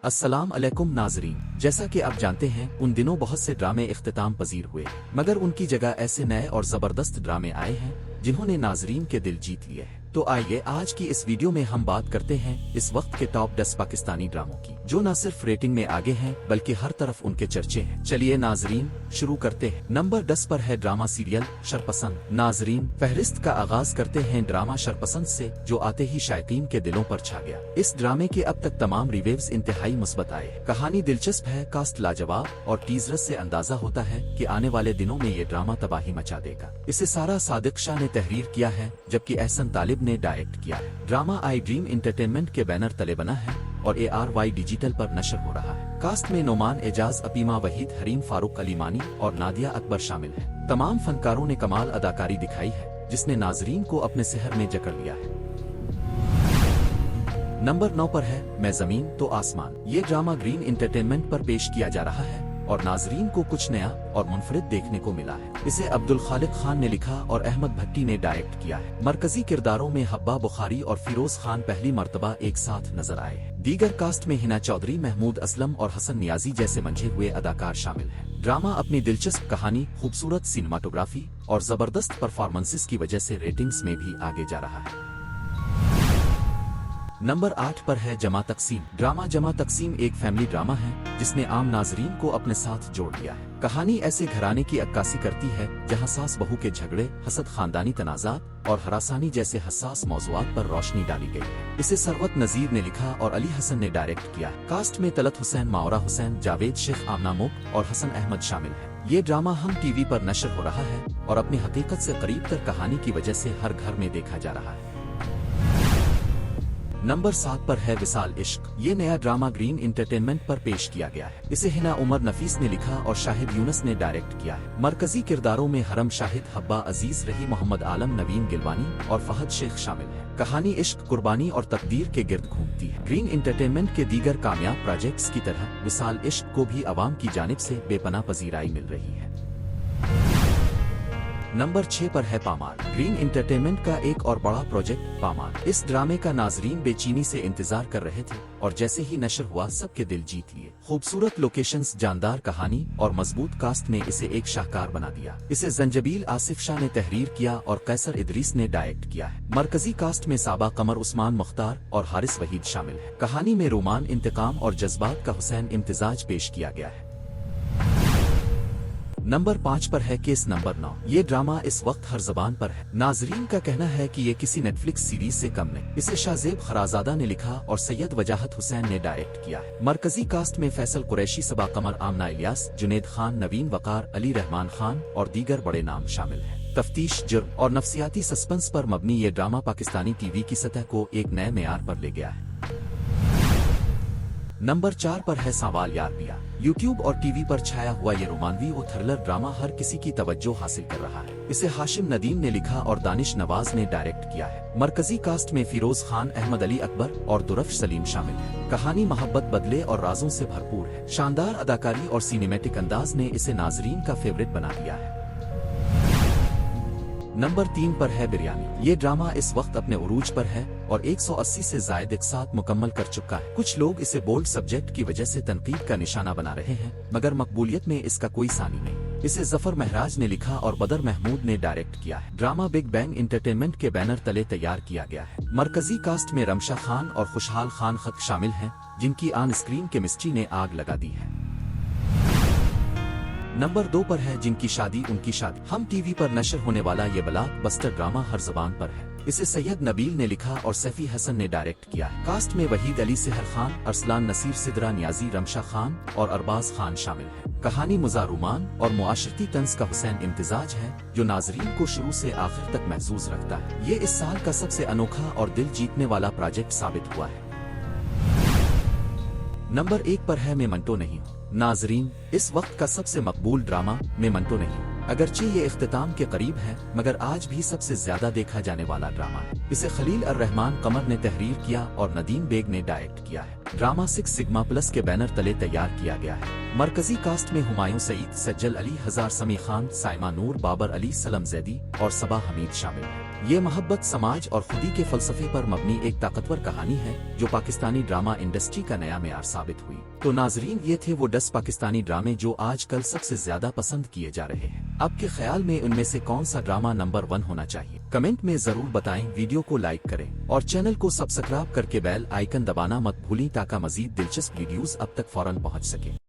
अस्सलाम अलैकुम नाजरीन, जैसा कि आप जानते हैं उन दिनों बहुत से ड्रामे इख्तिताम पजीर हुए, मगर उनकी जगह ऐसे नए और ज़बरदस्त ड्रामे आए हैं जिन्होंने नाजरीन के दिल जीत लिए हैं। तो आइए आज की इस वीडियो में हम बात करते हैं इस वक्त के टॉप 10 पाकिस्तानी ड्रामों की, जो न सिर्फ रेटिंग में आगे हैं बल्कि हर तरफ उनके चर्चे हैं। चलिए नाजरीन शुरू करते हैं। नंबर 10 पर है ड्रामा सीरियल शरपसंद। नाजरीन, फहरिस्त का आगाज करते हैं ड्रामा शरपसंद से, जो आते ही शायकीन के दिलों पर छा गया। इस ड्रामे के अब तक तमाम रिव्यूज इंतहाई मुस्बत आए। कहानी दिलचस्प है, कास्ट लाजवाब और टीजर से अंदाजा होता है कि आने वाले दिनों में ये ड्रामा तबाही मचा देगा। इसे सारा सादिक शाह ने तहरीर किया है, जबकि एहसन तालिब ने डायरेक्ट किया है। ड्रामा आई ड्रीम एंटरटेनमेंट के बैनर तले बना है और ARY डिजिटल पर नशर हो रहा है। कास्ट में नोमान एजाज, अपीमा वहीद, हरीम फारूक अलीमानी और नादिया अकबर शामिल हैं। तमाम फनकारों ने कमाल अदाकारी दिखाई है, जिसने नाजरीन को अपने सहर में जकड़ लिया है। नंबर 9 पर है मैं जमीन तो आसमान। ये ड्रामा ग्रीन एंटरटेनमेंट पर पेश किया जा रहा है और नाजरीन को कुछ नया और मुनफरिद देखने को मिला है। इसे अब्दुल खालिक खान ने लिखा और अहमद भट्टी ने डायरेक्ट किया है। मरकजी किरदारों में हब्बा बुखारी और फिरोज खान पहली मर्तबा एक साथ नजर आए हैं। दीगर कास्ट में हिना चौधरी, महमूद असलम और हसन नियाजी जैसे मंझे हुए अदाकार शामिल हैं। ड्रामा अपनी दिलचस्प कहानी, खूबसूरत सिनेमाटोग्राफी और जबरदस्त परफॉर्मेंसेस की वजह से रेटिंग्स में भी आगे जा रहा है। नंबर 8 पर है जमा तकसीम। ड्रामा जमा तकसीम एक फैमिली ड्रामा है जिसने आम नाजरीन को अपने साथ जोड़ लिया है। कहानी ऐसे घराने की अक्कासी करती है जहां सास बहू के झगड़े, हसद, खानदानी तनाज़ात और हरासानी जैसे हसास मौज़ूआत पर रोशनी डाली गई है। इसे सरवत नजीर ने लिखा और अली हसन ने डायरेक्ट किया। कास्ट में तलत हुसैन, मावरा हुसैन, जावेद शेख, आमना मुक और हसन अहमद शामिल है। ये ड्रामा हम टीवी पर नशर हो रहा है और अपनी हकीकत से करीब तर कहानी की वजह से हर घर में देखा जा रहा है। नंबर 7 पर है विसाल इश्क। ये नया ड्रामा ग्रीन एंटरटेनमेंट पर पेश किया गया है। इसे हिना उमर नफीस ने लिखा और शाहिद यूनस ने डायरेक्ट किया है। मरकजी किरदारों में हरम शाहिद, हब्बा अजीज, रही मोहम्मद आलम, नवीन गिलवानी और फहद शेख शामिल हैं। कहानी इश्क, कुर्बानी और तकदीर के गिर्द घूमती है। ग्रीन एंटरटेनमेंट के दीगर कामयाब प्रोजेक्ट्स की तरह विसाल इश्क को भी आवाम की जानिब से बेपनाह पजीराई मिल रही है। नंबर 6 पर है पामाल। ग्रीन एंटरटेनमेंट का एक और बड़ा प्रोजेक्ट पामाल। इस ड्रामे का नाजरीन बेचैनी से इंतजार कर रहे थे और जैसे ही नशर हुआ सबके दिल जीत लिए। खूबसूरत लोकेशंस, जानदार कहानी और मजबूत कास्ट ने इसे एक शाहकार बना दिया। इसे जंजबील आसिफ शाह ने तहरीर किया और कैसर इदरीस ने डायरेक्ट किया है। मरकजी कास्ट में साबा कमर, उस्मान मुख्तार और हारिस वहीद शामिल है। कहानी में रोमान, इंतकाम और जज्बात का हुसैन इम्तिजाज पेश किया गया है। नंबर 5 पर है केस नंबर 9। ये ड्रामा इस वक्त हर जबान पर है। नाजरीन का कहना है कि ये किसी नेटफ्लिक्स सीरीज से कम नहीं। इसे शाहजेब खराजादा ने लिखा और सैयद वजाहत हुसैन ने डायरेक्ट किया है। मरकजी कास्ट में फैसल कुरैशी, सबा कमर, आमना इलियास, जुनेद खान, नवीन वकार, अली रहमान खान और दीगर बड़े नाम शामिल हैं। तफ्तीश, जुर्म और नफ्सियाती सस्पेंस पर मबनी ये ड्रामा पाकिस्तानी टीवी की सतह को एक नए मेयार पर ले गया है। नंबर 4 पर है सवाल यार पिया। यूट्यूब और टीवी पर छाया हुआ ये रोमानवी और थ्रिलर ड्रामा हर किसी की तवज्जो हासिल कर रहा है। इसे हाशिम नदीम ने लिखा और दानिश नवाज ने डायरेक्ट किया है। मरकजी कास्ट में फिरोज खान, अहमद अली अकबर और दुरफ सलीम शामिल है। कहानी मोहब्बत, बदले और राजों से भरपूर है। शानदार अदाकारी और सिनेमैटिक अंदाज ने इसे नाजरीन का फेवरेट बना दिया है। नंबर 3 पर है बिरयानी। ये ड्रामा इस वक्त अपने उरूज पर है और 180 से ज्यादा इकसात मुकम्मल कर चुका है। कुछ लोग इसे बोल्ड सब्जेक्ट की वजह से तनकीद का निशाना बना रहे हैं, मगर मकबूलियत में इसका कोई सानी नहीं। इसे जफर महराज ने लिखा और बदर महमूद ने डायरेक्ट किया है। ड्रामा बिग बैंग एंटरटेनमेंट के बैनर तले तैयार किया गया है। मरकजी कास्ट में रमशा खान और खुशहाल खान खत शामिल हैं, जिनकी ऑन स्क्रीन केमिस्ट्री ने आग लगा दी है। नंबर 2 पर है जिनकी शादी उनकी शादी। हम टीवी पर नशर होने वाला ये ब्लॉकबस्टर ड्रामा हर जबान पर है। इसे सैयद नबील ने लिखा और सैफी हसन ने डायरेक्ट किया है। कास्ट में वहीद अली, सेहर खान, अरसलान नसीर, सिदरा नियाजी, रमशा खान और अरबाज खान शामिल हैं। कहानी मुजारुमान और मुआशरती तंज का हुसैन इम्तिजाज है, जो नाजरीन को शुरू से आखिर तक महसूस रखता है। ये इस साल का सबसे अनोखा और दिल जीतने वाला प्रोजेक्ट साबित हुआ है। नंबर 1 पर है मेमंटो नहीं। नाजरीन, इस वक्त का सबसे मकबूल ड्रामा मेमंटो नहीं, अगरचे ये इख्तिताम के करीब है, मगर आज भी सबसे ज्यादा देखा जाने वाला ड्रामा है। इसे खलील अर रहमान कमर ने तहरीर किया और नदीम बेग ने डायरेक्ट किया है। ड्रामा 6 सिग्मा प्लस के बैनर तले तैयार किया गया है। मरकजी कास्ट में हुमायूं सईद, सज्जल अली, हजार समी खान, साइमा नूर, बाबर अली, सलम जैदी और सबा हमीद शामिल है। یہ محبت سماج اور خودی کے فلسفے پر مبنی ایک طاقتور کہانی ہے جو پاکستانی ڈرامہ انڈسٹری کا نیا معیار ثابت ہوئی۔ تو ناظرین، یہ تھے وہ 10 پاکستانی ڈرامے جو آج کل سب سے زیادہ پسند کیے جا رہے ہیں۔ آپ کے خیال میں ان میں سے کون سا ڈرامہ نمبر 1 ہونا چاہیے؟ کمنٹ میں ضرور بتائیں، ویڈیو کو لائک کریں اور چینل کو سبسکرائب کر کے بیل آئیکن دبانا مت بھولیں تاکہ مزید دلچسپ ویڈیوز اب تک فوراً پہنچ سکیں۔